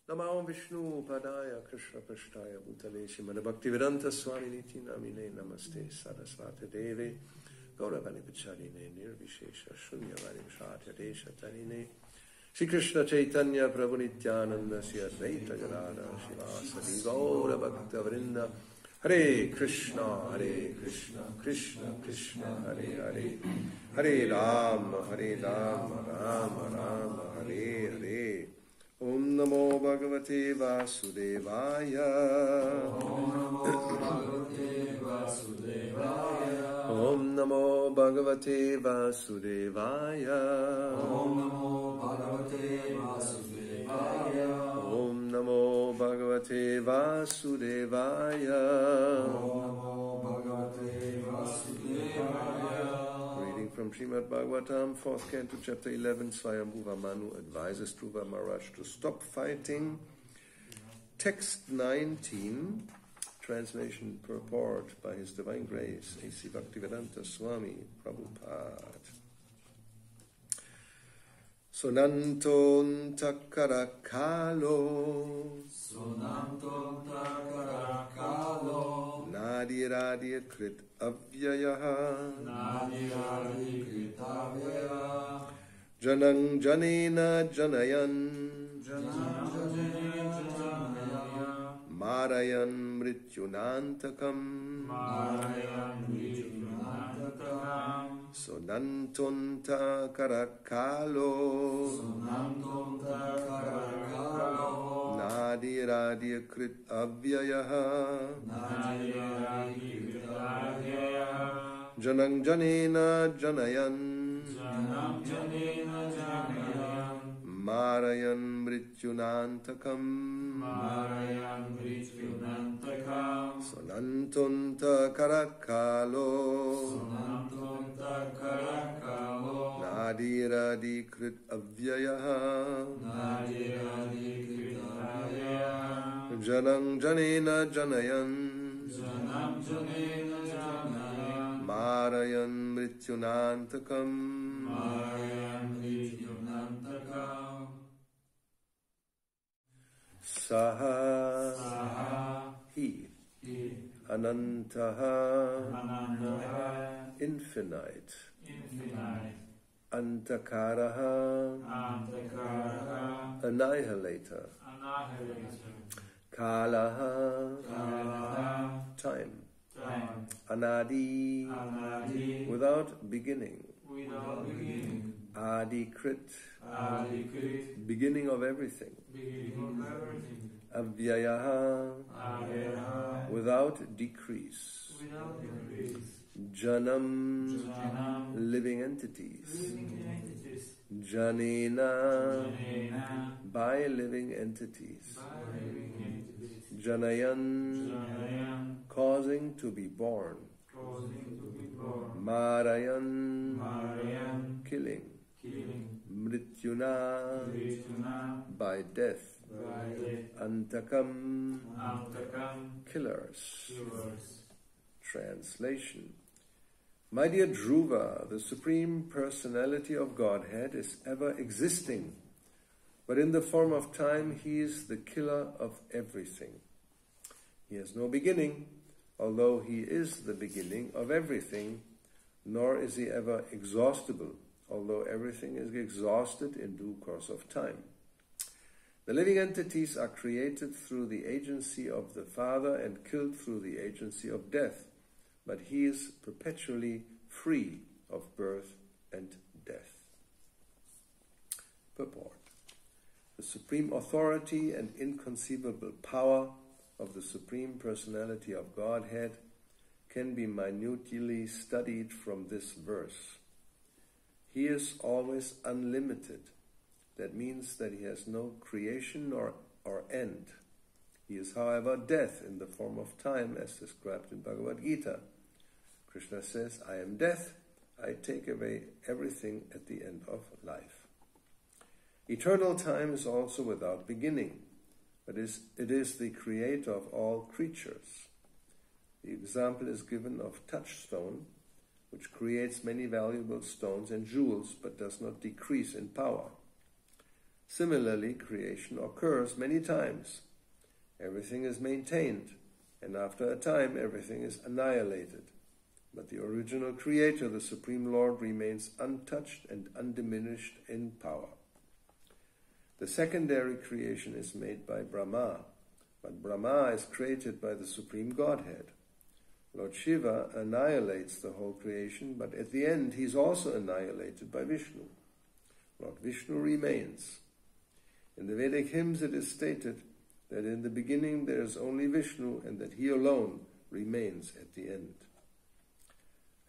Namo Vishnu Padaya Krishna Prashtaya Bhutale Shrimad Bhaktivedanta Swami Niti Namine Namaste Saraswati Devi Gauravani Pacharine Nirvishesha Shunyavani Vishati Desha Tarine Shri Krishna Chaitanya Prabhu Nityananda Sri Advaita Gadada Shivasadi Gaura Bhakta Vrinda Hare Krishna Krishna Krishna Hare Hare Hare Rama Rama Rama Hare Hare Om Namo Bhagavate Vasudevaya Om Namo Bhagavate Vasudevaya Om Namo Bhagavate Vasudevaya Reading from Srimad Bhagavatam, 4th Canto, Chapter 11, Swayambhuva Manu advises Dhruva Maharaj to stop fighting. Text 19, translation purport by His Divine Grace, A.C. Bhaktivedanta Swami Prabhupada. Sonanton takarakalo Nadiradiya krit avyayaha Janang janena janayan Marayan mrityunantakam Sonantonta karakalo Nadiradiya krit avyayaha Janang janena janayan Marayan mrityunantakam Sonantonta karakalo Nadiradi krit avyayaha Janang janena janayan Marayan mrityunantakam Saha He Anantaha Infinite Antakaraha Annihilator Kalaha Time Anadi without beginning Adikrit beginning of everything Avyayaha without decrease Janam living entities Janena by living entities Janayan causing to be born Marayan killing Mrityuna by death Antakam killers. Translation. My dear Dhruva, the Supreme Personality of Godhead is ever existing, but in the form of time He is the killer of everything. He has no beginning, although He is the beginning of everything, nor is He ever exhaustible, although everything is exhausted in due course of time. The living entities are created through the agency of the Father and killed through the agency of death, but He is perpetually free of birth and death. Purport. The supreme authority and inconceivable power of the Supreme Personality of Godhead can be minutely studied from this verse. He is always unlimited. That means that He has no creation or end. He is, however, death in the form of time, as described in Bhagavad Gita. Krishna says, I am death, I take away everything at the end of life. Eternal time is also without beginning, but it is the creator of all creatures. The example is given of touchstone, which creates many valuable stones and jewels, but does not decrease in power. Similarly, creation occurs many times. Everything is maintained, and after a time everything is annihilated. But the original Creator, the Supreme Lord, remains untouched and undiminished in power. The secondary creation is made by Brahma, but Brahma is created by the Supreme Godhead. Lord Shiva annihilates the whole creation, but at the end he is also annihilated by Vishnu. Lord Vishnu remains. In the Vedic hymns it is stated that in the beginning there is only Vishnu and that he alone remains at the end.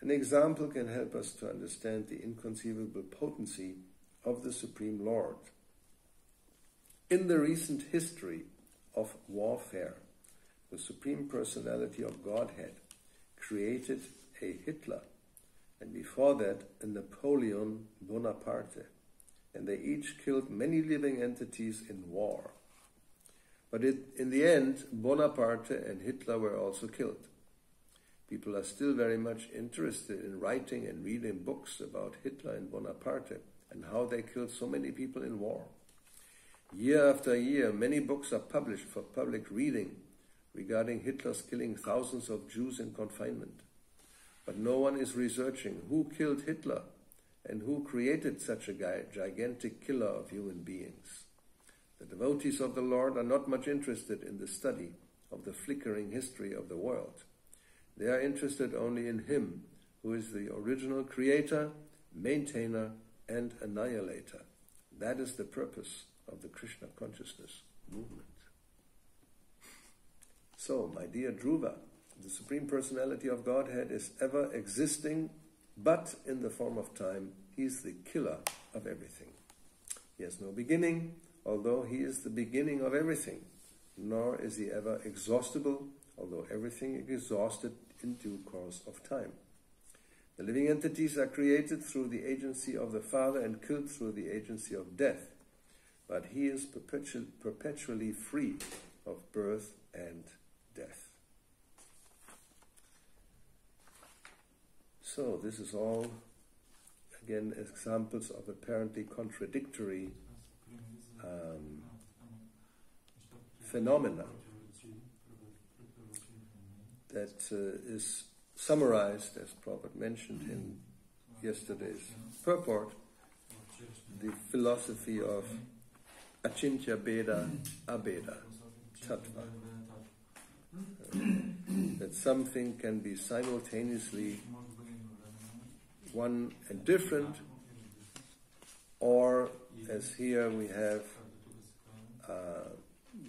An example can help us to understand the inconceivable potency of the Supreme Lord. In the recent history of warfare, the Supreme Personality of Godhead created a Hitler, and before that a Napoleon Bonaparte, and they each killed many living entities in war. But in the end, Bonaparte and Hitler were also killed. People are still very much interested in writing and reading books about Hitler and Bonaparte and how they killed so many people in war. Year after year, many books are published for public reading regarding Hitler's killing thousands of Jews in confinement. But no one is researching who killed Hitler and who created such a gigantic killer of human beings. The devotees of the Lord are not much interested in the study of the flickering history of the world. They are interested only in Him, who is the original creator, maintainer, and annihilator. That is the purpose of the Krishna consciousness movement. So, my dear Dhruva, the Supreme Personality of Godhead is ever existing, but in the form of time. He is the killer of everything. He has no beginning, although He is the beginning of everything, nor is He ever exhaustible, although everything is exhausted in due course of time. The living entities are created through the agency of the Father and killed through the agency of death, but He is perpetually free of birth and death. So this is all, again, examples of apparently contradictory phenomena that is summarized, as Prabhupada mentioned in yesterday's purport, the philosophy of Achintya Bheda Abheda Tattva. That something can be simultaneously one and different, or as here we have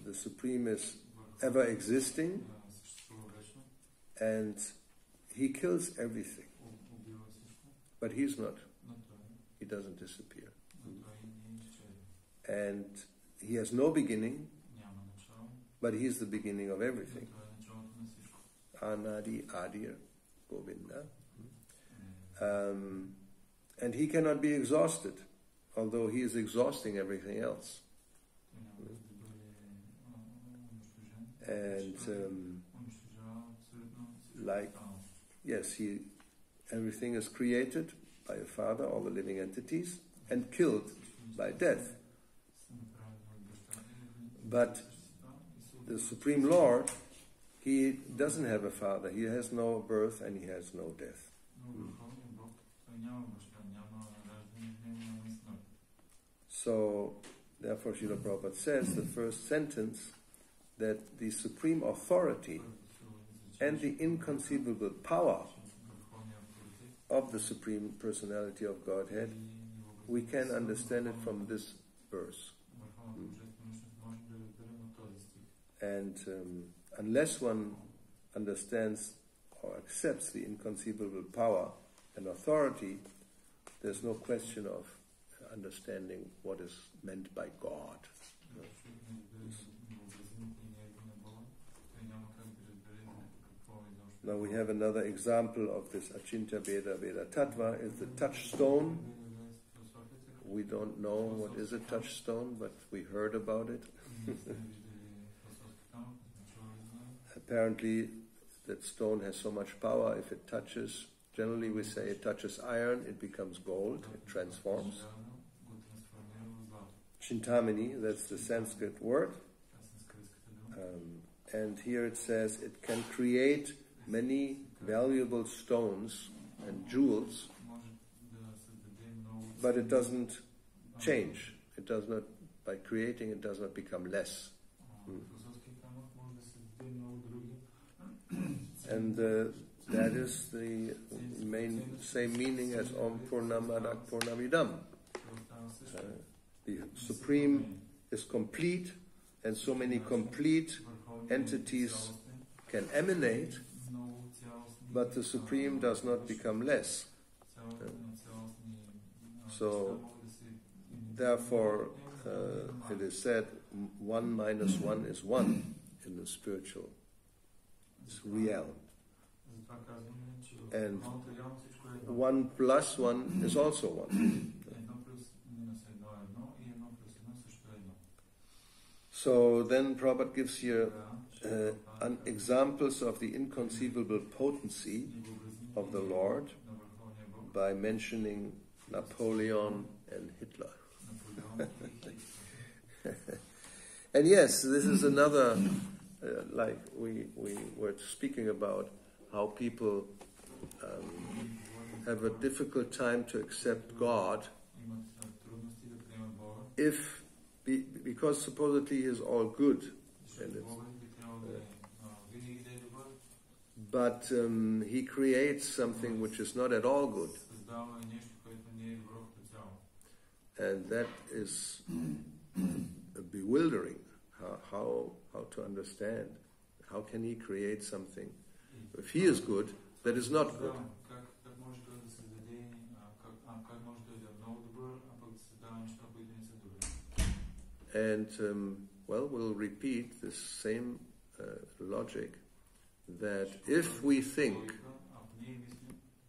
the Supreme is ever existing and He kills everything, but He's not. He doesn't disappear. And He has no beginning, but He is the beginning of everything. Anadi Adir Govinda. And He cannot be exhausted, although He is exhausting everything else. And everything is created by a Father, all the living entities, and killed by death. But the Supreme Lord, He doesn't have a father. He has no birth and He has no death. So, therefore, Srila Prabhupada says, the first sentence, that the supreme authority and the inconceivable power of the Supreme Personality of Godhead, we can understand it from this verse. And unless one understands or accepts the inconceivable power and authority, there's no question of understanding what is meant by God. Now we have another example of this Achintya Bheda Veda Tattva, is the touchstone. We don't know what is a touchstone, but we heard about it. Apparently that stone has so much power, if it touches, generally we say it touches iron, it becomes gold, it transforms. Chintamani, that's the Sanskrit word. And here it says it can create many valuable stones and jewels, but it doesn't change. It does not, by creating, it does not become less. And that is the same meaning as Om Purnamada Purnamidam. The Supreme is complete, and so many complete entities can emanate, but the Supreme does not become less. So, therefore, it is said 1 minus 1 is 1 in the spiritual realm. And 1 plus 1 is also 1. So then Prabhupada gives here examples of the inconceivable potency of the Lord by mentioning Napoleon and Hitler. And yes, this is another, like we were speaking about, how people have a difficult time to accept God because supposedly he is all good. But he creates something which is not at all good. And that is bewildering, how to understand. How can he create something, if he is good, that is not good? And, we'll repeat this same logic, that if we think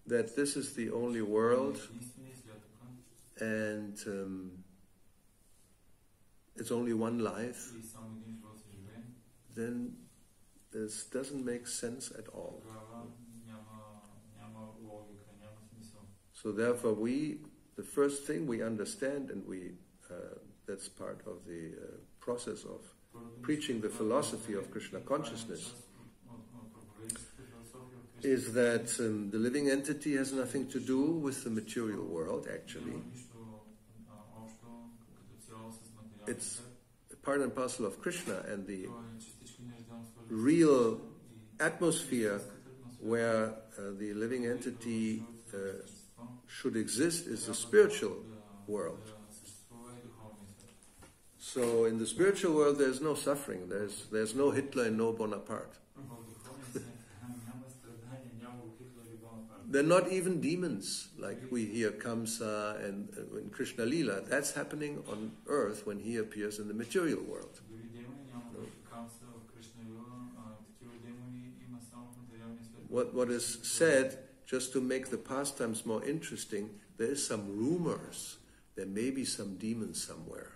that this is the only world and it's only one life, then this doesn't make sense at all. So therefore the first thing we understand, and that's part of the process of preaching the philosophy of Krishna consciousness, is that the living entity has nothing to do with the material world, actually. It's part and parcel of Krishna, and the real atmosphere where the living entity should exist is the spiritual world. So in the spiritual world there's no suffering, there's no Hitler and no Bonaparte. They're not even demons, like we hear Kamsa and in Krishna Lila. That's happening on earth when he appears in the material world. What is said, just to make the pastimes more interesting, there is some rumors, there may be some demons somewhere.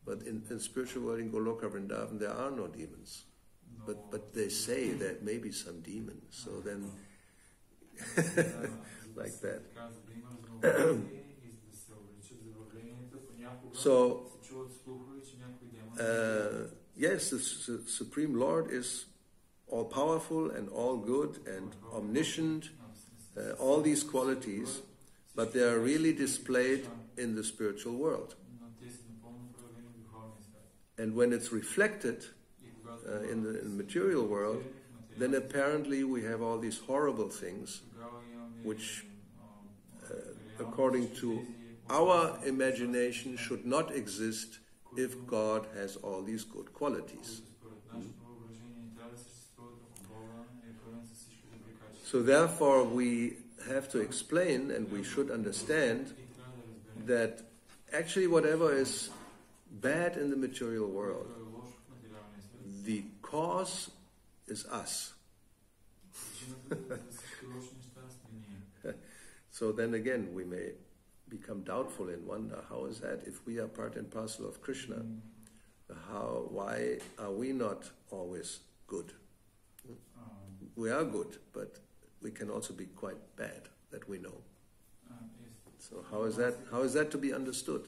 But in the spiritual world in Goloka Vrindavan, there are no demons. But they say there may be some demons. So then, like that. So, yes, the Supreme Lord is all-powerful and all-good and omniscient, all these qualities, but they are really displayed in the spiritual world. And when it's reflected in the material world, then apparently we have all these horrible things which, according to our imagination, should not exist if God has all these good qualities. So therefore we have to explain, and we should understand, that actually whatever is bad in the material world, the cause is us. So then again we may become doubtful and wonder, how is that? If we are part and parcel of Krishna, why are we not always good? We are good, but we can also be quite bad, that we know. So how is that to be understood?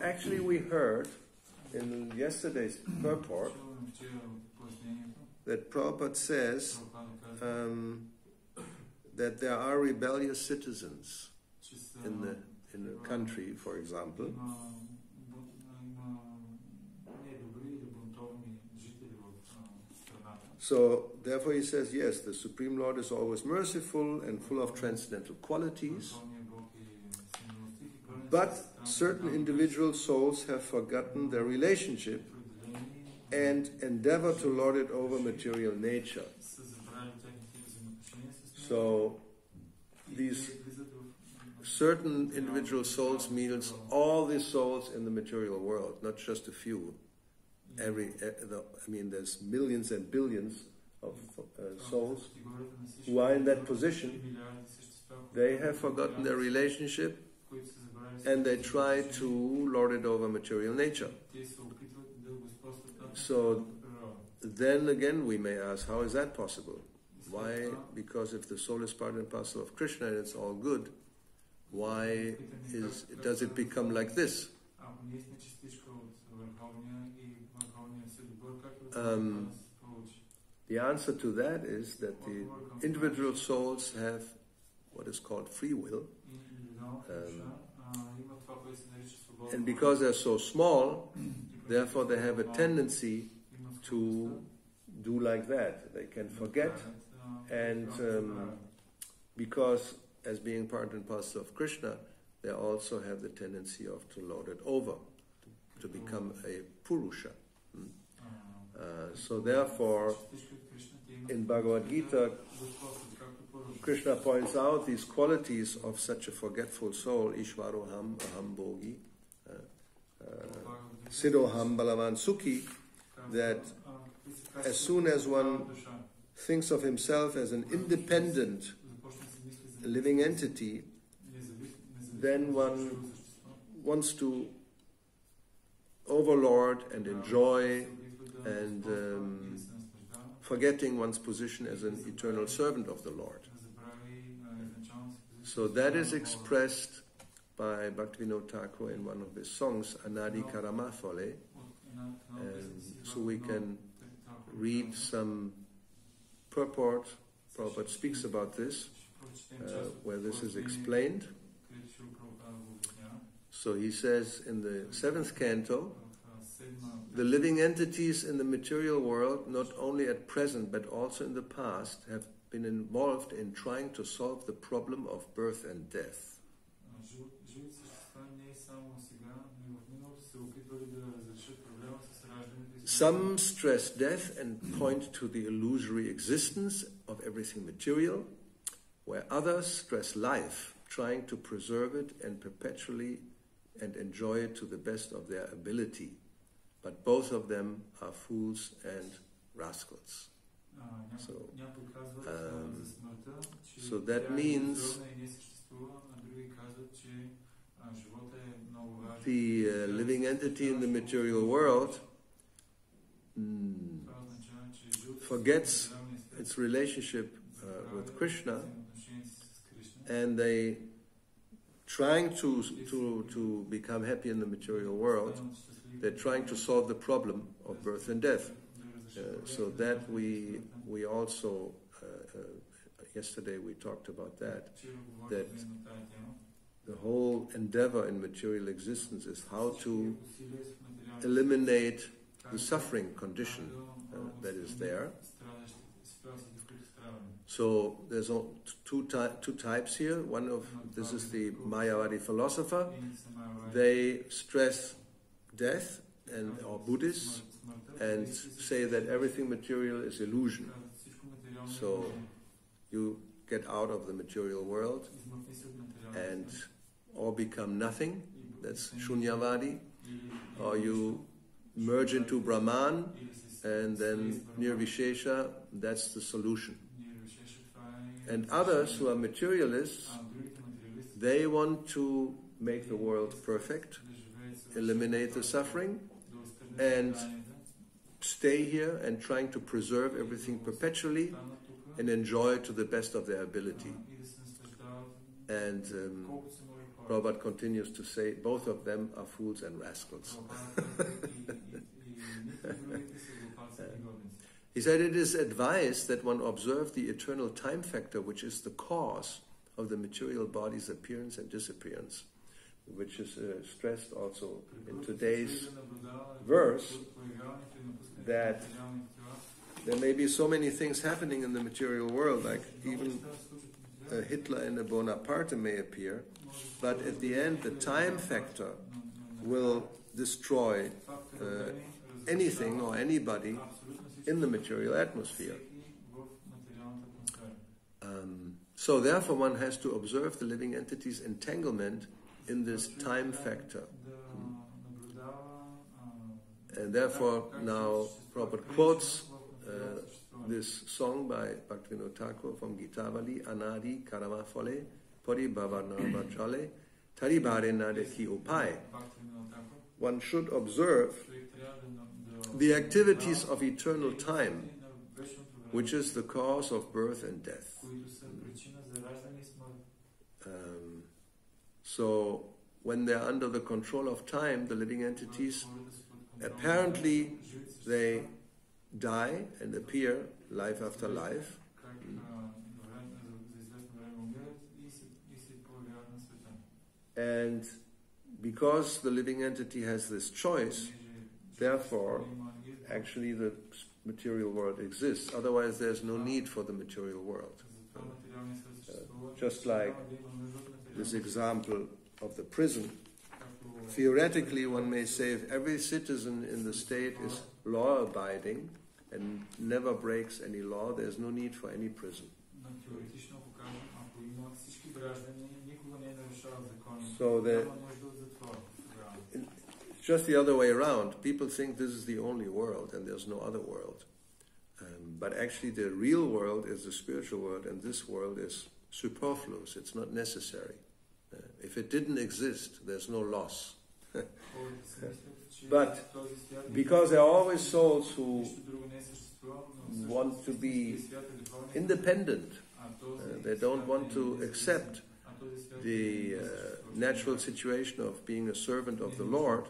actually we heard in yesterday's purport that Prabhupada says that there are rebellious citizens in the country, for example. So, therefore he says, yes, the Supreme Lord is always merciful and full of transcendental qualities, but certain individual souls have forgotten their relationship and endeavor to lord it over material nature. So, these certain individual souls means all the souls in the material world, not just a few. There's millions and billions of souls who are in that position. They have forgotten their relationship and they try to lord it over material nature. So then again we may ask, how is that possible? Why? Because if the soul is part and parcel of Krishna and it's all good, why does it become like this? The answer to that is that the individual souls have what is called free will. And because they're so small, therefore they have a tendency to do like that. They can forget, and because as being part and parcel of Krishna, they also have the tendency to lord it over, to become a Purusha. So therefore, in Bhagavad Gita, Krishna points out these qualities of such a forgetful soul, Ishvaroham, Aham Bhogi, Siddhoham, Balavan Sukhi, that as soon as one thinks of himself as an independent living entity, then one wants to overlord and enjoy and forgetting one's position as an eternal servant of the Lord. So that is expressed by Bhaktivinoda Thakur in one of his songs, Anadi Karamafale. And so we can read some purport. Prabhupada speaks about this, where this is explained. So he says in the 7th canto, the living entities in the material world, not only at present but also in the past, have been involved in trying to solve the problem of birth and death. Some stress death and point to the illusory existence of everything material, where others stress life, trying to preserve it and perpetually and enjoy it to the best of their ability. But both of them are fools and rascals. So that means the living entity in the material world forgets its relationship with Krishna, and they trying to become happy in the material world. They're trying to solve the problem of birth and death. So that we also yesterday we talked about that the whole endeavor in material existence is how to eliminate the suffering condition that is there. So there's two types here. This is the Mayavadi philosopher. They stress death, or Buddhists, and say that everything material is illusion. So you get out of the material world and all become nothing. That's Shunyavadi. Or you merge into Brahman, and then Nirvishesha. That's the solution. And others who are materialists, they want to make the world perfect, eliminate the suffering, and stay here and trying to preserve everything perpetually and enjoy it to the best of their ability. And Prabhupada continues to say, both of them are fools and rascals. He said it is advised that one observe the eternal time factor, which is the cause of the material body's appearance and disappearance, which is stressed also in today's verse, that there may be so many things happening in the material world, like even a Hitler and a Bonaparte may appear, but at the end the time factor will destroy anything or anybody in the material atmosphere. So therefore one has to observe the living entity's entanglement in this time factor. And therefore now Prabhupada quotes this song by Bhaktivinoda Thakur from Gitavali, Anadi Karama Phale, Pori Bhavana Vajale, Taribare Nadeki Upai. One should observe the activities of eternal time, which is the cause of birth and death. So when they are under the control of time, the living entities, apparently they die and appear life after life. And because the living entity has this choice, therefore, actually the material world exists. Otherwise, there's no need for the material world. Just like this example of the prison. Theoretically, one may say if every citizen in the state is law-abiding and never breaks any law, there's no need for any prison. So it's just the other way around. People think this is the only world and there's no other world. But actually the real world is the spiritual world, and this world is superfluous. It's not necessary. If it didn't exist, there's no loss. But because there are always souls who want to be independent, they don't want to accept the natural situation of being a servant of the Lord.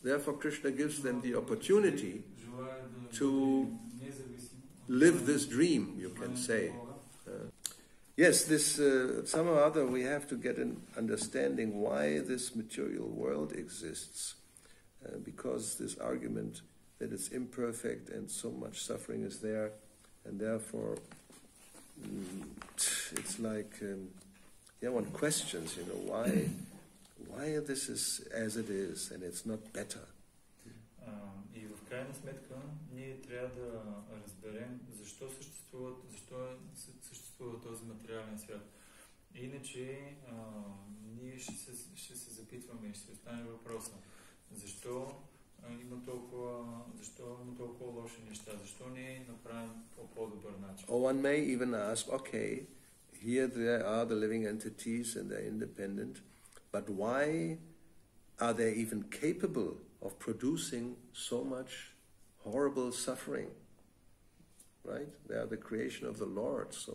Therefore Krishna gives them the opportunity to live this dream, you can say. Yes, this somehow or other we have to get an understanding why this material world exists. Because this argument that it's imperfect and so much suffering is there, and therefore it's like one questions, why this is as it is and it's not better. И в крайна сметка ние трябва да разберем защо съществува този материален свят. Иначе ние ще се запитваме и ще остане въпроса защо има толкова лоши неща, защо не е направен по по-добър начин. Or one may even ask, okay, here there are the living entities and they're independent, but why are they even capable of producing so much horrible suffering? Right? They are the creation of the Lord, so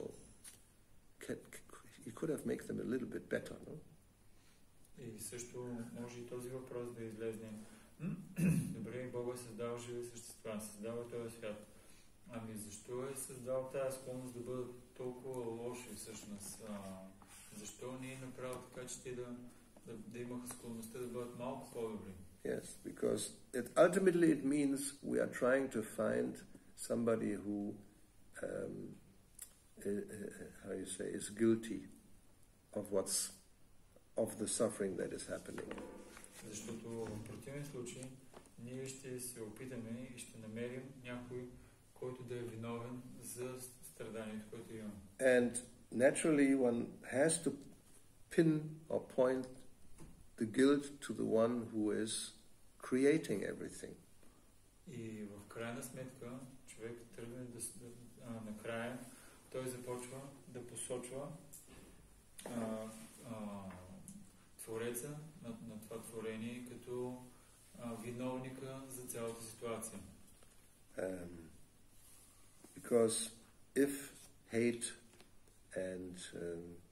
you could have made them a little bit better, no? И също може и този въпрос да излезне. Добре, Бог е създал живи същества, създава този свят. Ами защо е създал тази склонност да бъдат толкова лоши всъщност? Защо не е направил така, че те да имаха склонността да бъдат малко по-добри? Yes, because ultimately it means we are trying to find somebody who, is guilty of the suffering that is happening. Защото в противен случай ние ще се опитаме и ще намерим някой, който да е виновен за страданието, което имаме. And naturally one has to pin or point the guilt to the one who is creating everything. И в крайна сметка човек тръгне накрая той започва да посочва Твореца на това творение като виновника за цялата ситуация. Because if hate and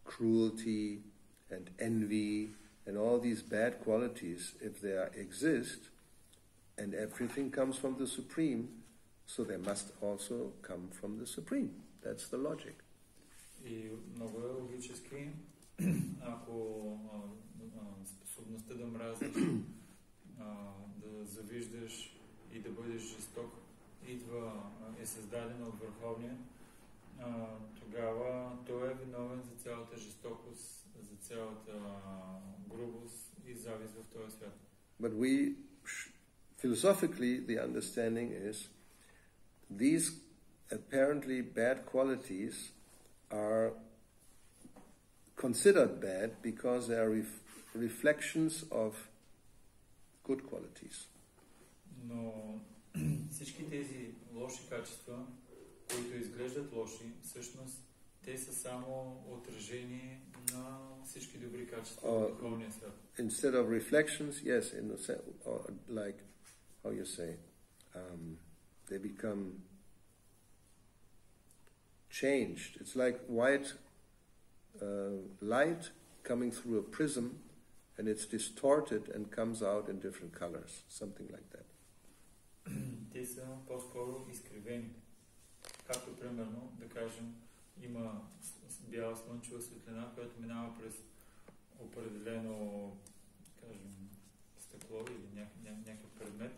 cruelty and envy and all these bad qualities, if they exist, and everything comes from the Supreme, so they must also come from the Supreme. That's the logic. И много е логически, ако способността да мразиш, да завиждаш и да бъдеш жесток е създадена от Върховния, тогава той е виновен за цялата жестокост, за цялата грубост и завист в този свят. But philosophically, the understanding is these apparently bad qualities are considered bad because they are reflections of good qualities. Но всички тези лоши качества, които изглеждат лоши, всъщност те са само отражение на всички добри качества в духовния свят. Instead of reflections, yes, in the sense, like how you say, they become changed. It's like white light coming through a prism, and it's distorted and comes out in different colors, something like that. Те са по-скоро изкривени. Както примерно, да кажем, има бяла слънчева светлина, която минава през определено, кажем, стъкло или някакъв предмет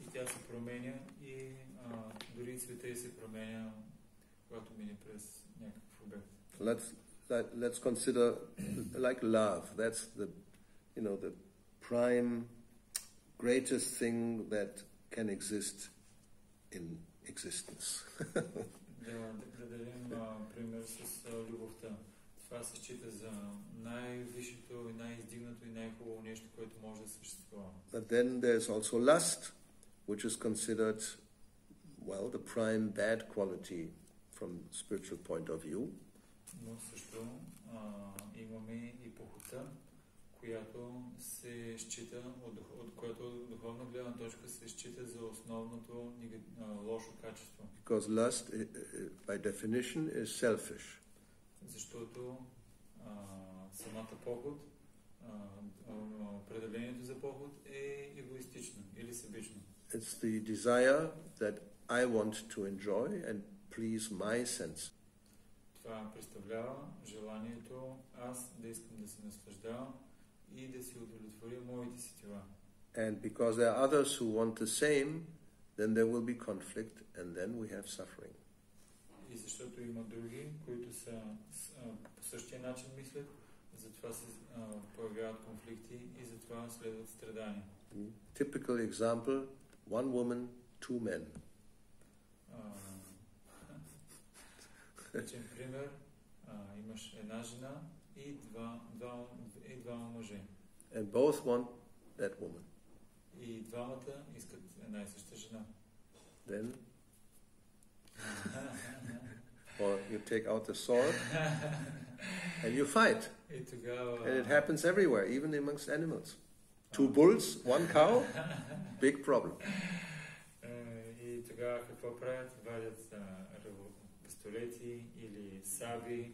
и тя се променя и дори цвета се променя, когато мине през някакъв обект. Let's consider like love. That's the prime, greatest thing that can exist in existence. Да дадем пример с любовта. Това се счита за най-висшето и най-издигнато и най-хубаво нещо, което може да съществува. But then there's also lust, which is considered, well, the prime bad quality from spiritual point of view. Но също имаме и похота, която се счита, от която духовна гледна точка се счита за основното лошо качество. Because lust, by definition, is selfish. Защото самата похот, определението за похот е егоистично или себично. It's the desire that I want to enjoy and please my sense. Това представлява желанието аз да искам да се наслаждавам и да си удовлетворя моите си тела. And because there are others who want the same, then there will be conflict and then we have suffering. И защото има други, които са по същия начин мислят, затова се появяват конфликти и затова следват страдания. Typical example, one woman, two men. Типичен пример, имаш една жена и двама мъже. And both want that woman. И двамата искат една и съща жена. Then, or you take out the sword and you fight. И тогава... And it happens everywhere, even amongst animals. Two bulls, one cow, big problem. И тогава какво правят? Вадят пистолети или саби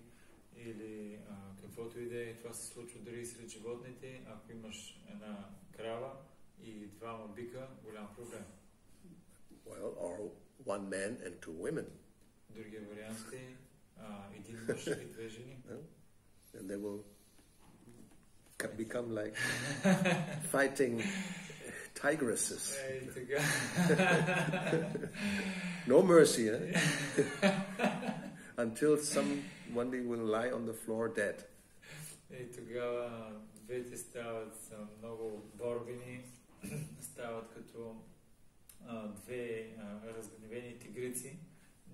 или каквото и да е. Това се случва дори сред животните. Ако имаш една крава и двама бика, голям проблем. Well, or one man and two women. Другия вариант е един мъж и две жени. And they will become like fighting tigresses. No mercy, eh? Until somebody will lie on the floor dead. И тогава двете стават много борбени, стават като две разгневени тигрици.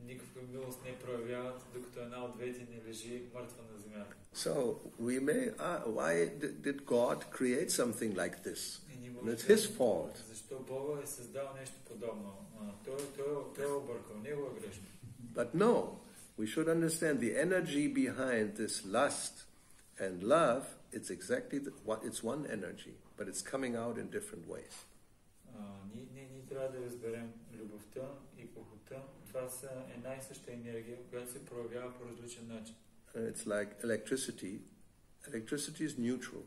Никаква милост не проявяват, докато една от двете не лежи мъртва на земята. So we may, why did God create something like this? It's His fault. Защо Бог е създал нещо подобно? Той е объркал, него е грешно. But no, we should understand the energy behind this lust and love. It's exactly it's one energy, but it's coming out in different ways. Ние трябва да разберем любовта и похота. Това са една и съща енергия, която се проявява по различен начин. It's like electricity. Electricity is neutral.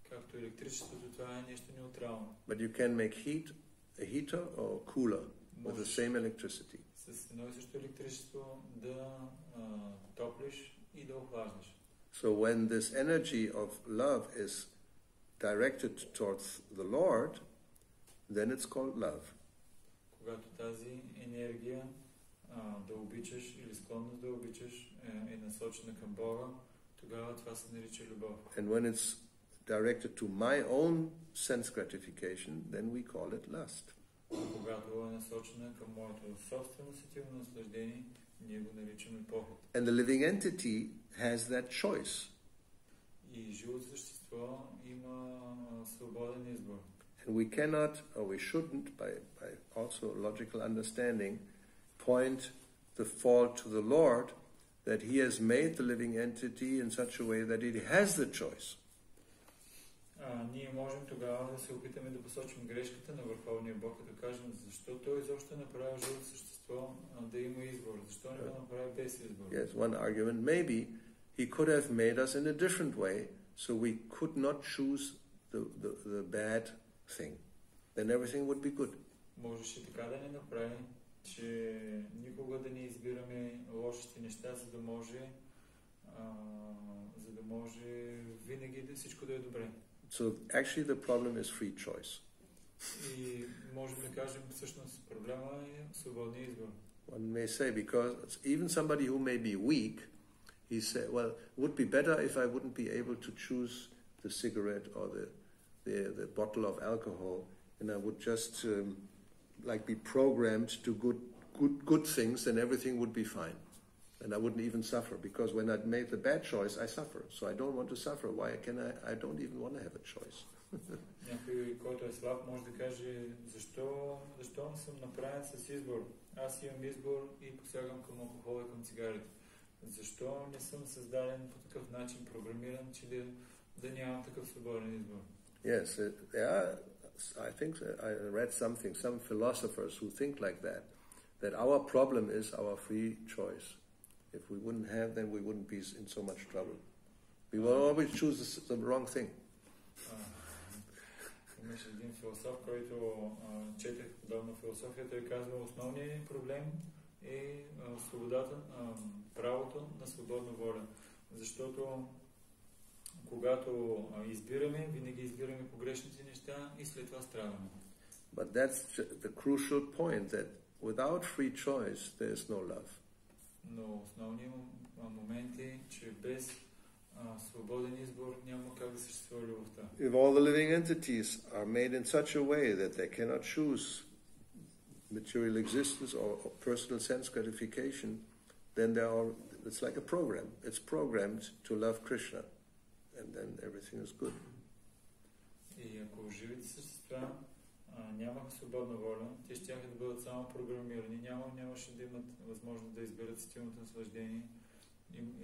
Както електричеството, това е нещо неутрално. But you can make heat, a heater or cooler with the same electricity. С едно и също електричество да топлиш и да охлаждаш. So when this energy of love is directed towards the Lord, then it's called love. Когато тази енергия да обичаш или склонност да обичаш е насочена към Бога, тогава това се нарича любов. And when it's directed to my own sense gratification, then we call it lust. Когато е насочена към моето собствено сетивно наслаждение, ние го наричаме похот. And the living entity has that choice. И живото същество има свободен избор. And we cannot, or we shouldn't, by also logical understanding, point the fault to the Lord that He has made the living entity in such a way that it has the choice. Ние можем тогава да се опитаме да посочим грешката на Върховния Бог и да кажем защо Той изобщо е направил живото същество да има избор, защо не го направи без избор. Yes, one argument, maybe He could have made us in a different way, so we could not choose the bad thing. Then everything would be good. Можеше така да не направи, че никога да не избираме лошите неща, за да може винаги да всичко да е добре. So actually the problem is free choice. И можем да кажем всъщност проблема е свободния избор. One may say, because even somebody who may be weak, he said, well, it would be better if I wouldn't be able to choose the cigarette or the bottle of alcohol, and I would just like be programmed to good things, then everything would be fine. And I wouldn't even suffer, because when I made the bad choice, I suffer. So I don't want to suffer. Why can I don't even want to have a choice. Някой, който е слаб, може да каже, защо не съм направен с избор? Аз имам избор и посягам към алкохола и към цигарите. Защо не съм създаден по такъв начин, програмиран, че да нямам такъв свободен избор? Yes, I think I read some philosophers who think like that our problem is our free choice. If we wouldn't have, then we wouldn't be in so much trouble. We will always choose the wrong thing. Имаше един философ, който четех подобна философия, той казва, основният проблем е свободата, правото на свободна воля. Защото когато избираме, винаги избираме погрешните неща и след това страдаме. But that's the crucial point, that without free choice there is no love. Но основният момент е, че без свободен избор няма как да съществува любовта. If all the living entities are made in such a way that they cannot choose material existence or personal sense gratification, then it's like a program. It's programmed to love Krishna, and then everything is good. И ако живите същества нямаха свободна воля, те щяха да бъдат само програмирани, нямаше да имат възможност да изберат сетивното наслаждение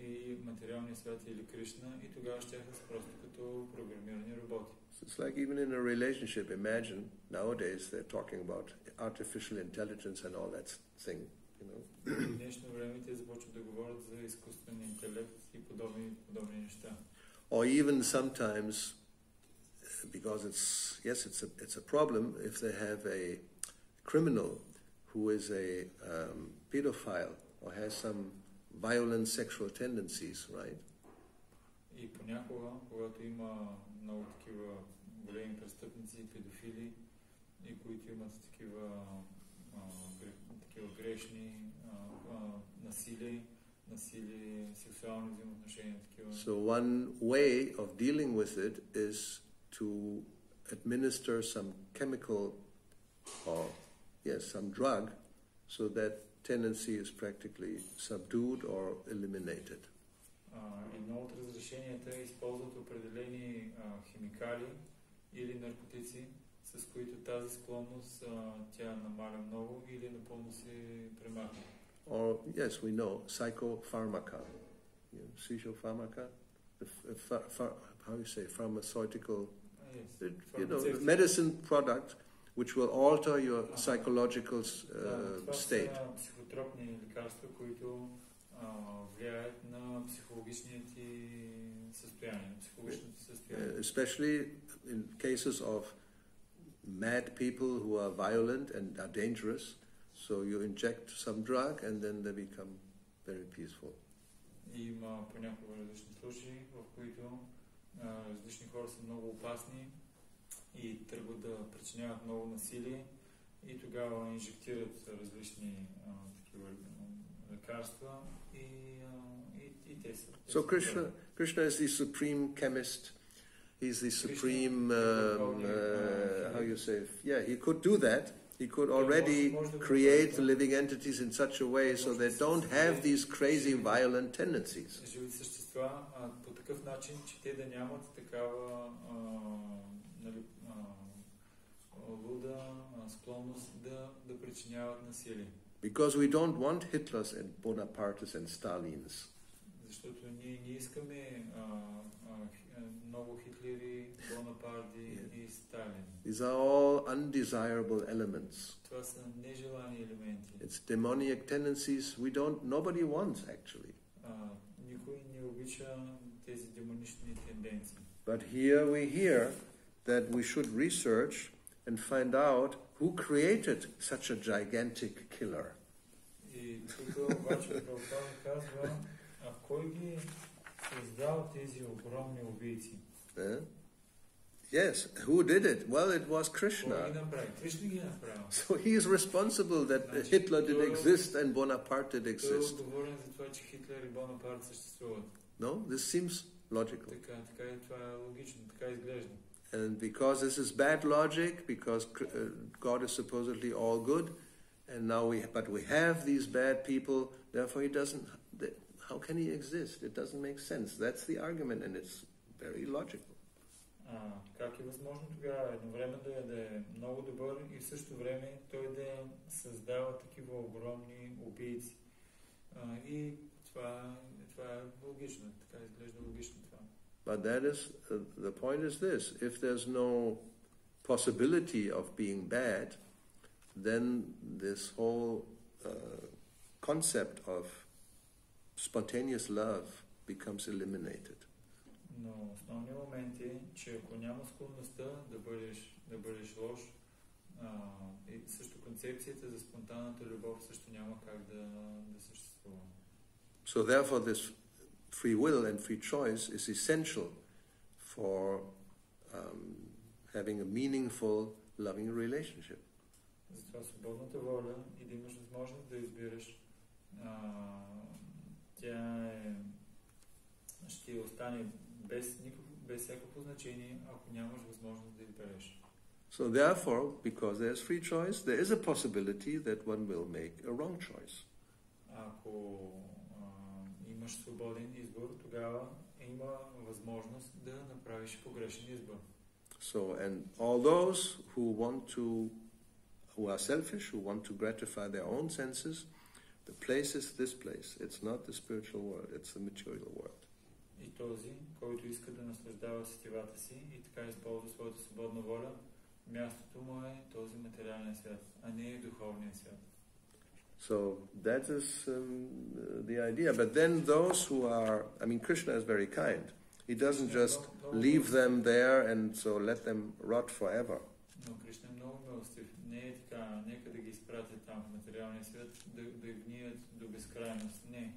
и материалния свят или Кришна, и тогава щяха да са просто като програмирани роботи. So it's like even in a relationship, imagine nowadays they're talking about artificial intelligence and all that thing, you know. В днешно време те започват да говорят за изкуствен интелект и подобни неща. Or even sometimes, because it's a problem if they have a criminal who is a pedophile or has some violent sexual tendencies, right? И понякога, когато има много такива големи престъпници, педофили, и които имат такива грешни насилие, сексуални взаимоотношения, такива. So one way of dealing with it is to administer some chemical or some drug so that tendency is practically subdued or eliminated. Едно от разрешенията е използват определени химикали или наркотици, с които тази склонност тя намаля много или напълно се премахва. Or yes, we know psychopharmaca, psychopharmaca, how you say pharmaceutical, medicine product which will alter your psychological state. Това са психотропни лекарства, които влияят на психологичните състояния, especially in cases of mad people who are violent and are dangerous. So you inject some drug and then they become very peaceful. Има понякога различни случаи, в които различни хора са много опасни и тръгват да причиняват много насилие и тогава инжектират различни такива лекарства и те са. So Krishna is the supreme chemist. He's the supreme, how you say, yeah, he could do that. He could already create living entities in such a way so they don't have these crazy violent tendencies. Живи същества по такъв начин, че те да нямат такава луда склонност да причиняват насилие. Because we don't want Hitlers and Bonapartes and Stalins. Защото ние не искаме много Хитлери, Бонапарти и Сталин. These are all undesirable elements. Това са нежелани елементи. It's demonic tendencies nobody wants actually. Никой не обича тези демонични тенденции. But here we hear that we should research and find out who created such a gigantic killer. И тук обаче Прабхупада казва, кой ги създал тези огромни убийци? Yes, who did it? Well, it was Krishna. So he is responsible that Hitler did exist and Bonaparte did exist. No, this seems logical. And because this is bad logic, because God is supposedly all good, and now we have these bad people, therefore how can he exist? It doesn't make sense. That's the argument, and it's very logical. Как е възможно тогава едновременно да е много добър и в същото време той да създава такива огромни убийци? И това е логично, така изглежда логично това. But the point is this: if there's no possibility of being bad, then this whole concept of spontaneous love becomes eliminated. Но основният момент е, че ако няма склонността да бъдеш лош, и също концепцията за спонтанната любов също няма как да съществува. So therefore this free will and free choice is essential for having a meaningful, loving relationship. Затова свободната воля и да имаш възможност да избираш, тя ще остане без всякакво значение, ако нямаш възможност да избереш. So therefore, because there's free choice, there is a possibility that one will make a wrong choice. Ако имаш свободен избор, тогава има възможност да направиш погрешен избор. So, and all those who are selfish, who want to gratify their own senses, the place is this place. It's not the spiritual world, it's the material world. И този, който иска да наслаждава сетивата си и така използва своята свободна воля, мястото му е този материален свят, а не духовния свят. So that is the idea. But then those who are, Krishna is very kind. He doesn't just leave them there and so let them rot forever. Но Кришна е много милостив. Не е така, нека да ги изпратят там в материалния свят, да гният до безкрайност. Не.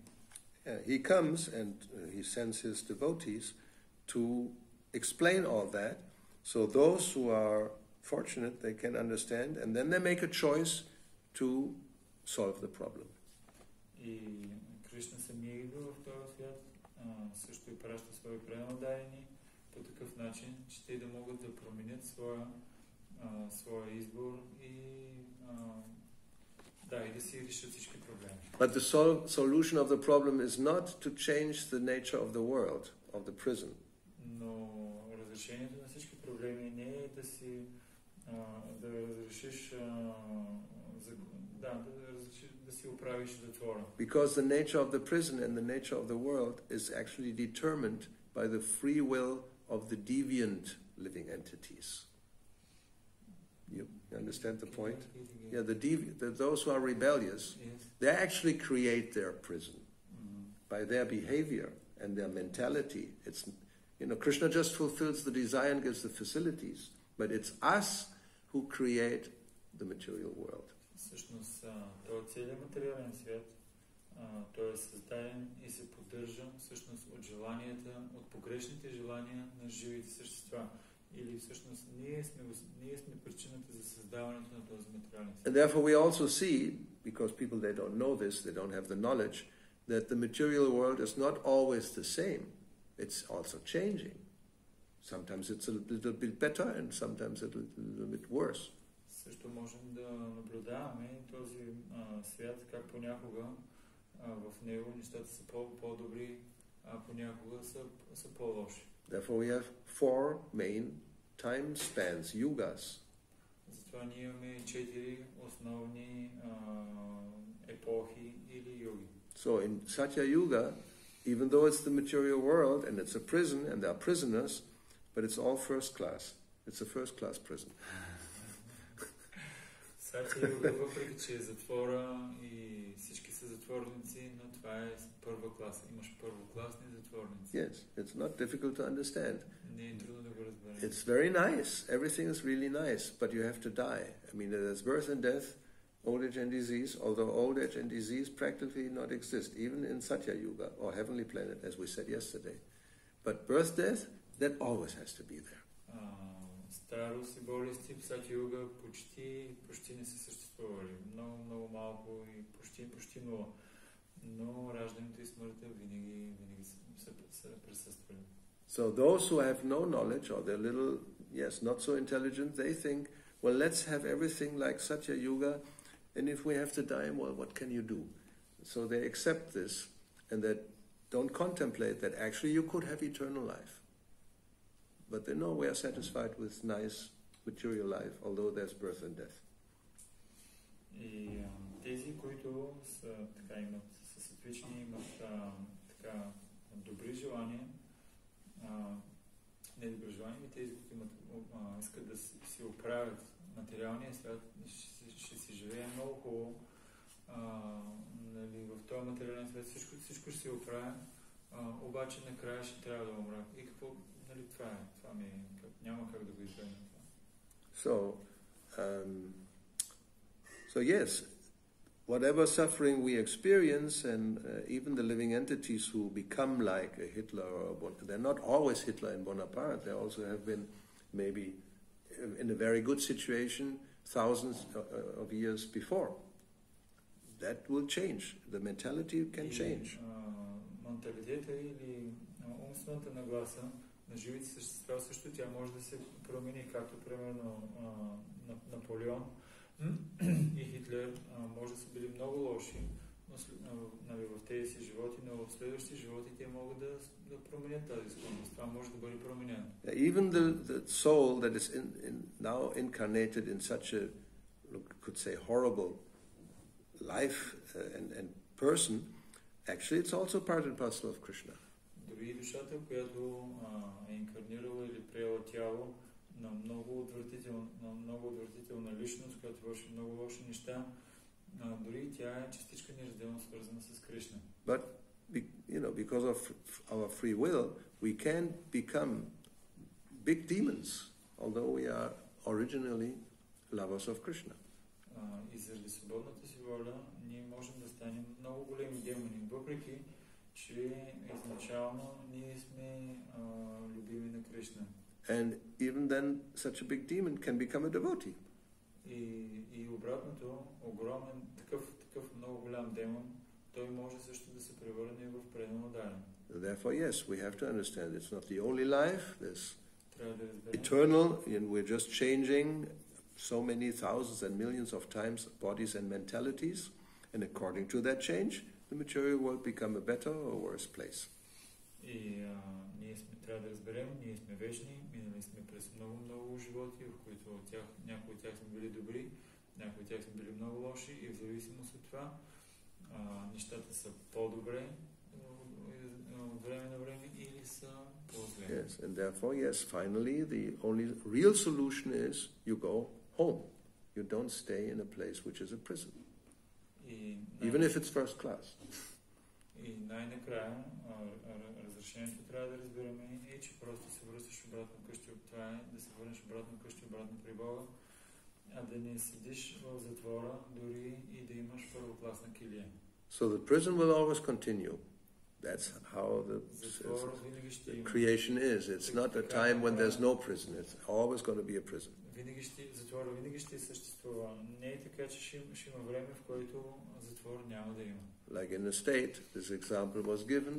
He comes and he sends his devotees to explain all that. So those who are fortunate, they can understand, and then they make a choice to solve the problem. И Кришна самия идва в този свят, също и праща свои пренадарени по такъв начин, че те да могат да променят своя избор и да си решат всички проблеми. But the solution of the problem is not to change the nature of the world, of the prison. Но разрешението на всички проблеми не е да разрешиш да си оправиш затвора. Because the nature of the prison and the nature of the world is actually determined by the free will of the deviant living entities. You understand the point? Yeah, those who are rebellious, they actually create their prison. by their behavior and their mentality. It's, Krishna just fulfills the desire and gives the facilities, but it's us who create the material world. Всъщност, този целият материален свят, той е създаден и се поддържа всъщност от желанията, от погрешните желания на живите същества. Или всъщност ние сме причината за създаването на този материален свят. And therefore we also see, because people they don't know this, they don't have the knowledge, that the material world is not always the same. It's also changing. Sometimes it's a little bit better and sometimes a little bit worse. Също можем да наблюдаваме този свят, как понякога в него нещата са по-добри, а понякога са по-лоши. Therefore we have 4 main time spans, yugas. Затова ние имаме 4 основни епохи или юги. So in Satya Yuga, even though it's the material world and it's a prison and there are prisoners, but it's all first class. It's a first class prison. Сатя Юга, въпреки че е затвора и всички са затворници, но това е първа класа. Имаш първокласни затворници. Yes, it's not difficult to understand. Не е трудно да го разберем. It's very nice. Everything is really nice, but you have to die. I mean, there's birth and death, old age and disease, although old age and disease practically not exist, even in Satya Yuga or heavenly planet, as we said yesterday. But birth, death, that always has to be there. Старост и болести в Сатя Юга почти не са съществували. Много малко и почти нула. Но раждането и смъртта винаги са присъствали. So those who have no knowledge or they're little, not so intelligent, they think, well, let's have everything like Satya Yuga, and if we have to die, well, what can you do? So they accept this and they don't contemplate that actually you could have eternal life. But they know we are satisfied with nice material life, although there's birth and death. И тези, които са сатвични, имат добри желания, не добри желания, и тези, които искат да си оправят материалния свят, ще си живее много хубаво. В този материален свят всичко ще си оправя, обаче накрая ще трябва да умра. И какво? Това ми няма как да го избегнем. So yes, whatever suffering we experience, and even the living entities who become like a Hitler or they're not always Hitler and Bonaparte. They also have been maybe in a very good situation thousands of years before. That will change. The mentality can change. Менталитета или умствената нагласа на живите същества също тя може да се промени, както примерно Наполеон и Хитлер може да са били много лоши в тези си животи, но в следващите животи те могат да променят тази склонност. Това може да бъде променено. Even the soul that is now incarnated in such a, could say, horrible life and person, actually it's also part and parcel of Krishna. Дори душата, която е инкарнирала или приела тяло на много отвратителна личност, която върши много лоши неща, дори тя е частичка неразделно свързана с Кришна. But because of our free will, we can become big demons, although we are originally lovers of Krishna. И заради свободната си воля, ние можем да станем много големи демони, въпреки че изначално ние сме любими на Кришна. And even then, such a big demon can become a devotee. И обратното, огромен, такъв много голям демон, той може също да се превърне в предан ударен. Therefore, yes, we have to understand it's not the only life. There's eternal, and we're just changing so many thousands and millions of times bodies and mentalities, and according to that change, the material world become a better or worse place. И ние трябва да разберем, ние сме вечни, минали сме през много животи, в които някои от тях сме били добри, някои от тях сме били много лоши, и в зависимост от това нещата са по-добре от време на време или са по-зле. Yes, and therefore, yes, finally, the only real solution is you go home. You don't stay in a place which is a prison. Even if it's first class. И най-накрая разрешението трябва да разбираме е, че просто се връщаш обратно къщи. Това е да се върнеш обратно къщи, обратно при Бога, а да не седиш в затвора, дори и да имаш първокласна килия. So the prison will always continue. That's how the creation is. It's not a time when there's no prison. It's always going to be a prison. Затвора винаги ще съществува. Не е така, че ще има време, в който затвор няма да има. Like in the state, this example was given.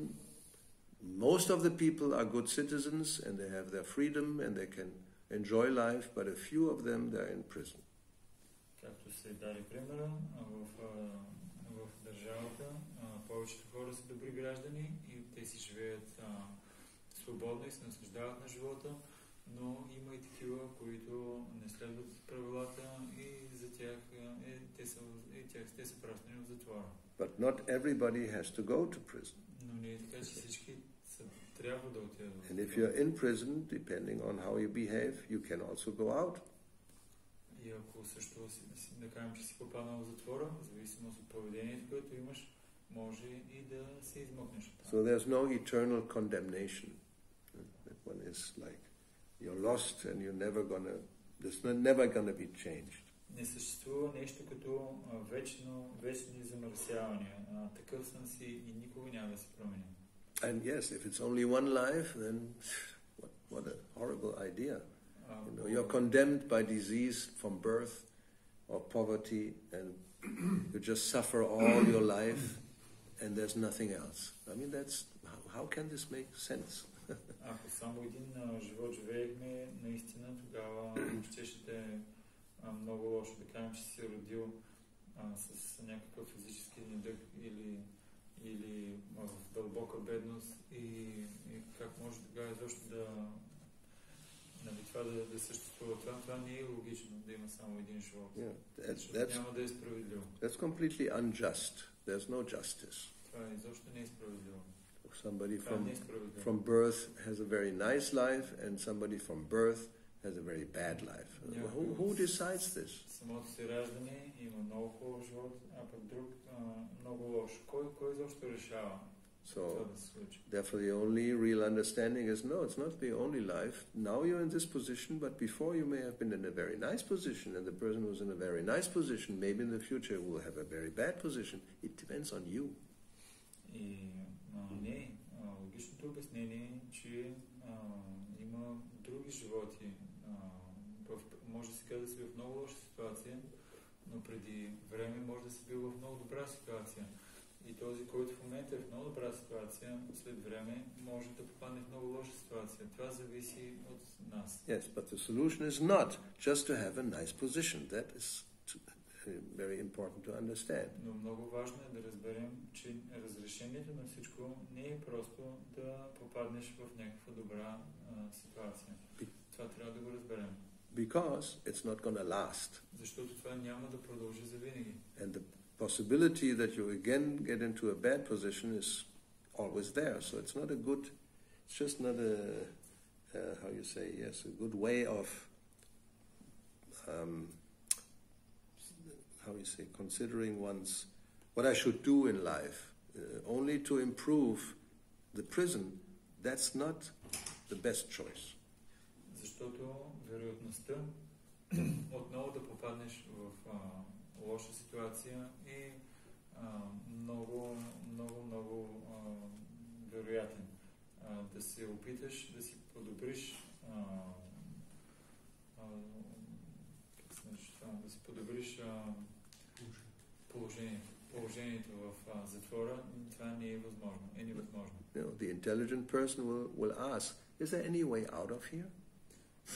Most of the people are good citizens and they have their freedom and they can enjoy life, but a few of them, they're in prison. Както се даде примера, в държавата повечето хора са добри граждани и те си живеят свободно и се наслаждават на живота, но има и такива, които не следват правилата и за тях те са пращани в затвора. But not everybody has to go to prison. Но не е така, че всички трябва да отидат. And if you're in prison, depending on how you behave, you can also go out. И ако също да кажем, че си попаднал в затвора, в зависимост от поведението, което имаш, може и да се измъкнеш. So there's no eternal condemnation. That one is like you're lost and there's never gonna be changed. Не съществува нещо като вечни замърсявания. Такъв съм си и никога няма да се промени. And yes, if it's only one life, then what a horrible idea. You're condemned by disease from birth or poverty, and you just suffer all your life, and there's nothing else. I mean, how can this make sense? Ако само един живот живеехме, наистина тогава щеше да е много лошо. Да кажем, че си родил с някакъв физически недъг или в дълбока бедност и как може тогава изобщо това да съществува. Това не е логично да има само един живот. Няма да е справедливо. That's completely unjust. There's no justice. Това изобщо не е справедливо. Somebody from birth has a very nice life and somebody from birth has a very bad life. Who decides this? Самото си раждане има много хубав живот, а пък друг много лош. Кой изобщо решава това да се случи? Therefore the only real understanding is no, it's not the only life. Now you're in this position, but before you may have been in a very nice position and the person who's in a very nice position, maybe in the future will have a very bad position. It depends on you. И логичното обяснение е, че има други животи. Може да се казва да си в много лоша ситуация, но преди време може да си бил в много добра ситуация. И този, който в момента е в много добра ситуация, след време може да попадне в много лоша ситуация. Това зависи от нас. Yes, but the solution is not just to have a nice position. That is very important to understand. Но много важно е да разберем, че разрешението на всичко не е просто да попаднеш в някаква добра ситуация. Това трябва да го разберем. Because it's not going to last. Защото това няма да продължи за винаги. And the possibility that you again get into a bad position is always there. So it's not a good, it's just not a, how you say, yes, a good way of, how you say, considering what I should do in life. Only to improve the prison, that's not the best choice. Защото вероятността отново да попаднеш в лоша ситуация е много вероятен. Да се опиташ да си подобриш да си подобриш положението в затвора, това не е възможно. Е невъзможно. The intelligent person will ask, is there any way out of here?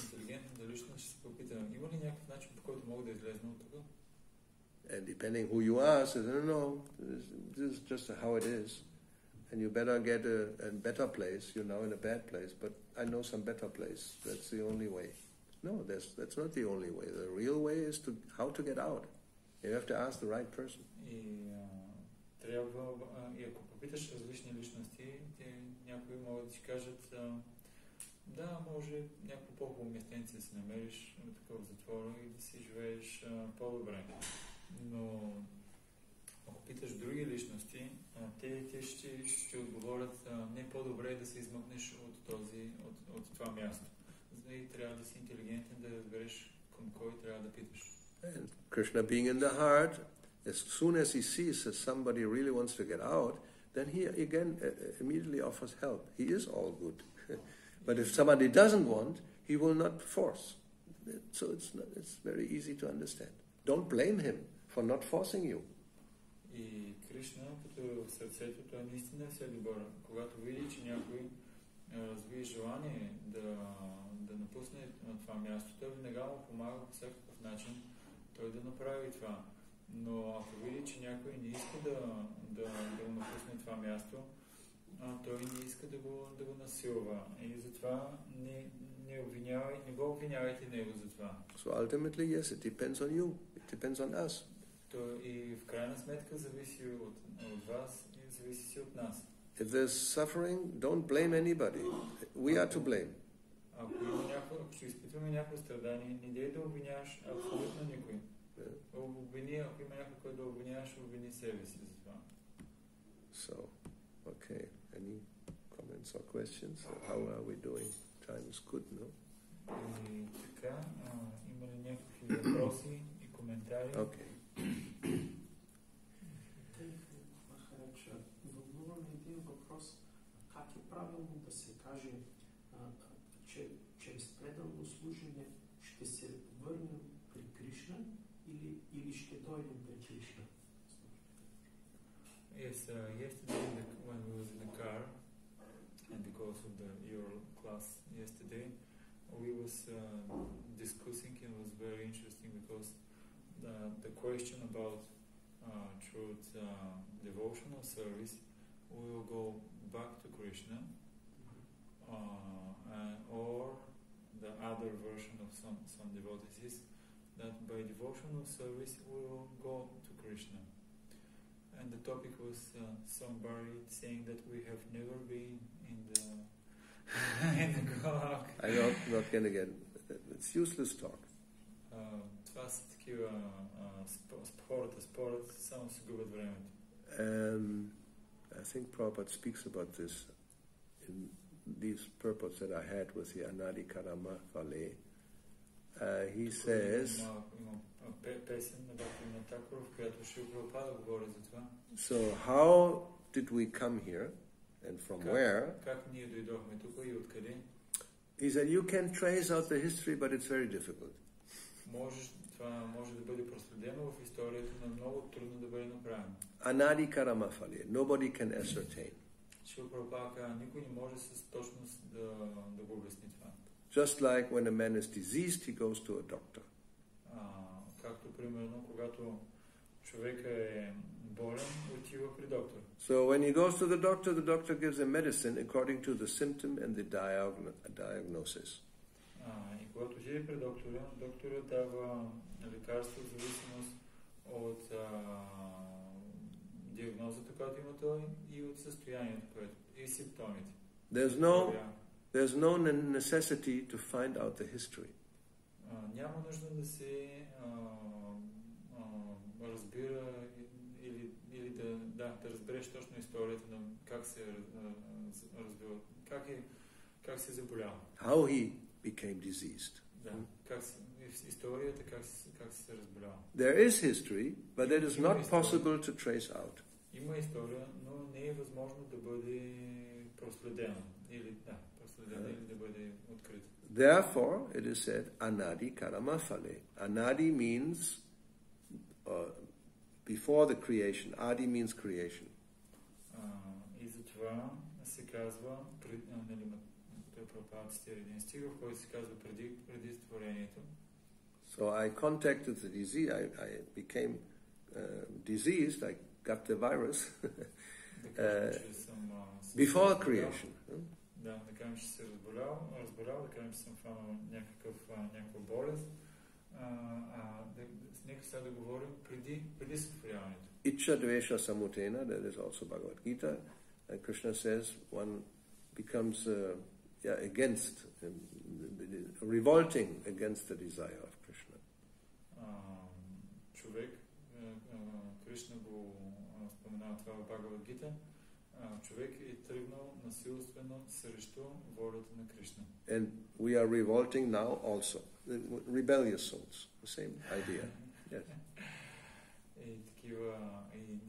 Интелигентната личност ще се попита, има ли някакъв начин, по който мога да излезна от тук? And depending who you ask, no, this is just how it is. And you better get a better place. You're now in a bad place, but I know some better place. That's the only way. No, that's not the only way. The real way is how to get out. You have to ask the right person. И ако попиташ различни личности, някои могат да ти кажат, да, може някакво по-хубаво местенце да си намериш такъв затвор и да си живееш по-добре. Но ако питаш други личности, те ще отговорят, не по-добре да се измъкнеш от това място. И трябва да си интелигентен, да разбереш към кой трябва да питаш. And Krishna being in the heart, as soon as he sees that somebody really wants to get out, then he again immediately offers help. He is all good. But if somebody doesn't want, he will not force. So it's very easy to understand. Don't blame him for not forcing you. И Кришна, като в сърцето, той наистина е все добър. Когато види, че някой развие желание да напусне на това място, той веднага му помага по всякакъв начин той да направи това. Но ако види, че някой не иска да го напусне това място, той не иска да го насилва. И затова не го обвинявайте него за това. So ultimately, yes, it depends on you. It depends on us. И в крайна сметка зависи от вас и зависи си от нас. If there's suffering, don't blame anybody. We are to blame. Ако ще изпитваме някакво страдание, не дей да обвиняваш абсолютно никой. Обвини, ако има някой, който да обвиняваш, обвини себе си за това. So, okay. Any comments or questions? How are we doing? Time is good, no? И така, има ли някакви въпроси и коментари? Okay. Вълнува ми един въпрос. Как е правилно да се каже, че чрез предано служене ще се върнем при Кришна или ще дойдем при Кришна? Yes, yesterday when we was in the car, and because of your class yesterday, we was discussing, and it was very interesting because the question about truth devotional service, we will go back to Krishna, or the other version of some devotees is that by devotional service we will go to Krishna. And the topic was somebody saying that we have never been in the Golok. I'm not going to get... It's useless talk. Това са такива спорът, само си губят времето. I think Prabhupada speaks about this in these purports that I had with the Anadi Karama Vale. He says... So how did we come here and from where? He said you can trace out the history, but it's very difficult. Anadi Karama Vale. Nobody can ascertain. Just like when a man is diseased, he goes to a doctor. Както примерно, когато човека е болен, отива при доктор. So when he goes to the doctor gives him medicine according to the symptom and the diagnosis. И когато отиде при доктора, докторът дава лекарство в зависимост от диагнозата, която има той, и от състоянието, което и симптомите. There's no necessity to find out the history. Няма нужда да се разбира или да разбереш точно историята на как се развива, как се заболява. How he became diseased. Да, историята как се разболява. There is history, but that is not possible to trace out. Има история, но не е възможно да бъде проследена или да бъде открита. Therefore, it is said, Anadi Karama Vale. Anadi means before the creation. Adi means creation. И затова се казва, той Прабхупада цитира един стих, в който се казва преди творението. So I contacted the disease. I became diseased. I got the virus before creation. Да кажем, че се разболял, да кажем, че съм фанал някаква болест. Нека сега да говорим преди сътворяването. Ichcha dvesha samutena, that is also Bhagavad Gita. And Krishna says one becomes against, revolting against the desire of Krishna. Човек, Кришна го споменава това в Бхагавад Гита, човек е тръгнал насилствено срещу волята на Кришна. And we are revolting now also. Rebellious souls. The same idea. Yes. И такива,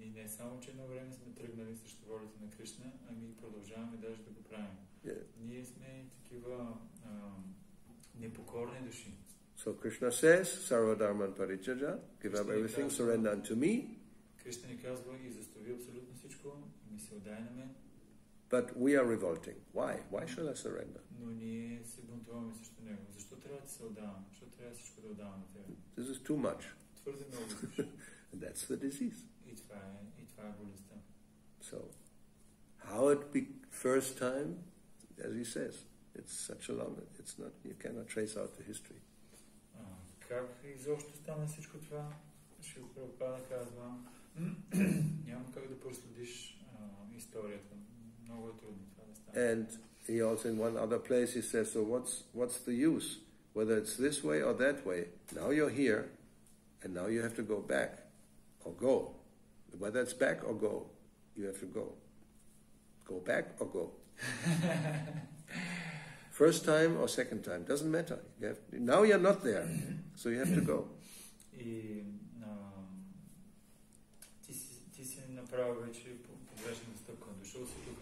и не само, че едно време сме тръгнали срещу волята на Кришна, ами продължаваме даже да го правим. Yeah. Ние сме такива непокорни души. So Krishna says, Sarvadharman Parichaja, give up everything, surrender unto me. Кришна ни казва и застави абсолютно всичко, ми се отдай на мен. But we are revolting. Why? Why shall I surrender? Но ние се бунтуваме срещу него. Защо трябва да се отдавам? Защо трябва всичко да отдавам на тебе? This is too much. Твърде много искаш. And that's the disease. И това е болестта. So, how it be first time, as he says, it's such a long, it's not, you cannot trace out the history. Как изобщо стана всичко това? Шрила Прабхупада казва, няма как да проследиш историята. Много е трудно това да стане. And he also in one other place he says, so what's the use? Whether it's this way or that way, now you're here, and now you have to go back or go. Whether it's back or go, you have to go. Go back or go. First time or second time, doesn't matter. Now you're not there, so you have to go. И ти си направил вече погрешна стъпка, дошъл си тук.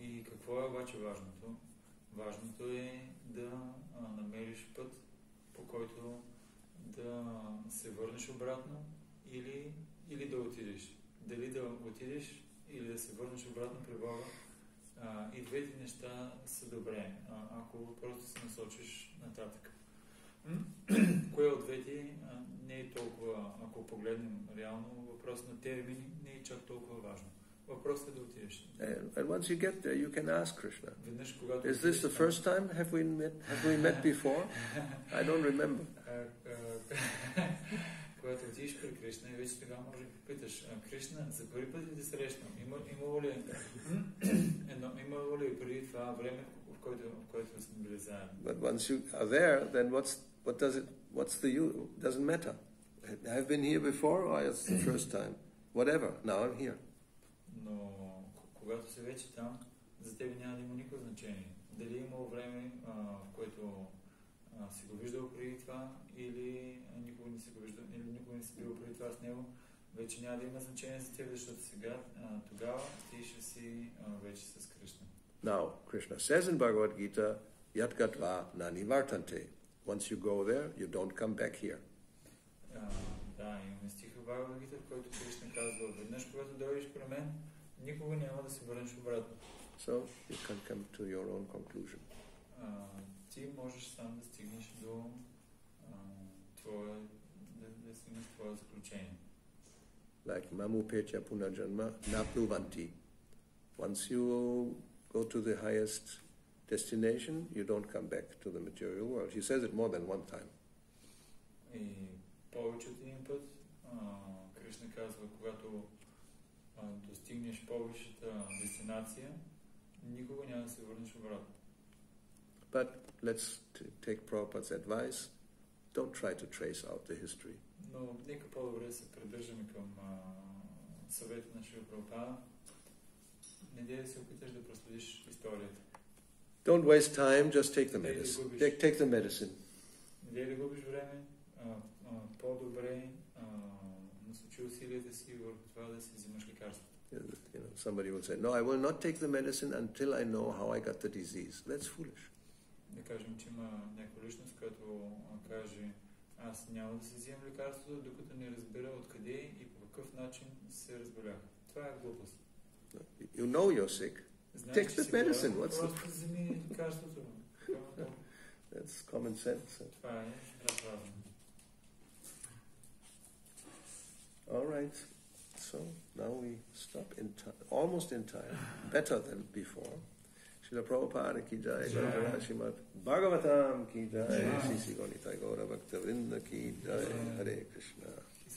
И какво е обаче важното? Важното е да намериш път, по който да се върнеш обратно или да отидеш. Дали да отидеш или да се върнеш обратно при Бога. И двете неща са добре, ако просто се насочиш нататък. Кое от двете не е толкова, ако погледнем реално, въпрос на термини не е чак толкова важно. Въпросът е да отидеш. And once you get there, you can ask Krishna. Веднъж, когато Is this the first time? Have we met before? I don't remember. Когато отидеш при Кришна, и вече тогава може да попиташ, Кришна, за първи път ли те срещам? Имало ли преди това време, в което сме били заедно? But once you are there, then what's the use? Doesn't matter. I've been here before, or it's the first time. Whatever. Now I'm here. Но когато си вече там, за тебе няма да има никакво значение. Дали имало време, в което си го виждал преди това, или никога не си го виждал, или никога не си бил преди това с него, вече няма да има значение за теб, защото сега, тогава ти ще си вече с Кришна. Now, Krishna says in Bhagavad Gita, Yat Gatva Nani Vartante. Once you go there, you don't come back here. Да, имаме стиха в Бхагавад Гита, в който Кришна казва, веднъж когато дойдеш при мен, никога няма да се върнеш обратно. So, you can come to your own conclusion. Ти можеш сам да стигнеш до да стигнеш твое заключение. Like Mamu Petya Punajanma Napnuvanti. Once you go to the highest destination, you don't come back to the material world. He says it more than one time. И повече от един път Кришна казва, когато достигнеш повечата дестинация, никога няма да се върнеш обратно. But let's take Prabhupada's advice. Don't try to trace out the history. Но нека по-добре се придържаме към съвета на Шрила Прабхупада. Не дей да се опиташ да проследиш историята. Don't waste time, just take the medicine. Take the medicine. Не дей да губиш време. По-добре насочи усилията си върху това да си взимаш лекарството. Somebody will say, no, I will not take the medicine until I know how I got the disease. That's foolish. Да кажем, че има някаква личност, която каже, аз няма да си взимам лекарството, докато не разбера откъде и по какъв начин се разболях. Това е глупост. You know you're sick. Take the medicine. Просто вземи лекарството. That's common sense. Това е важно. All right. So now we stop in time, almost in time, better than before. Srila Prabhupada ki jai, Guru Maharaj Srimad Bhagavatam ki jai, Sisi Gaunita Gaura Bhakta Vrinda ki jai, Hare Krishna. Ki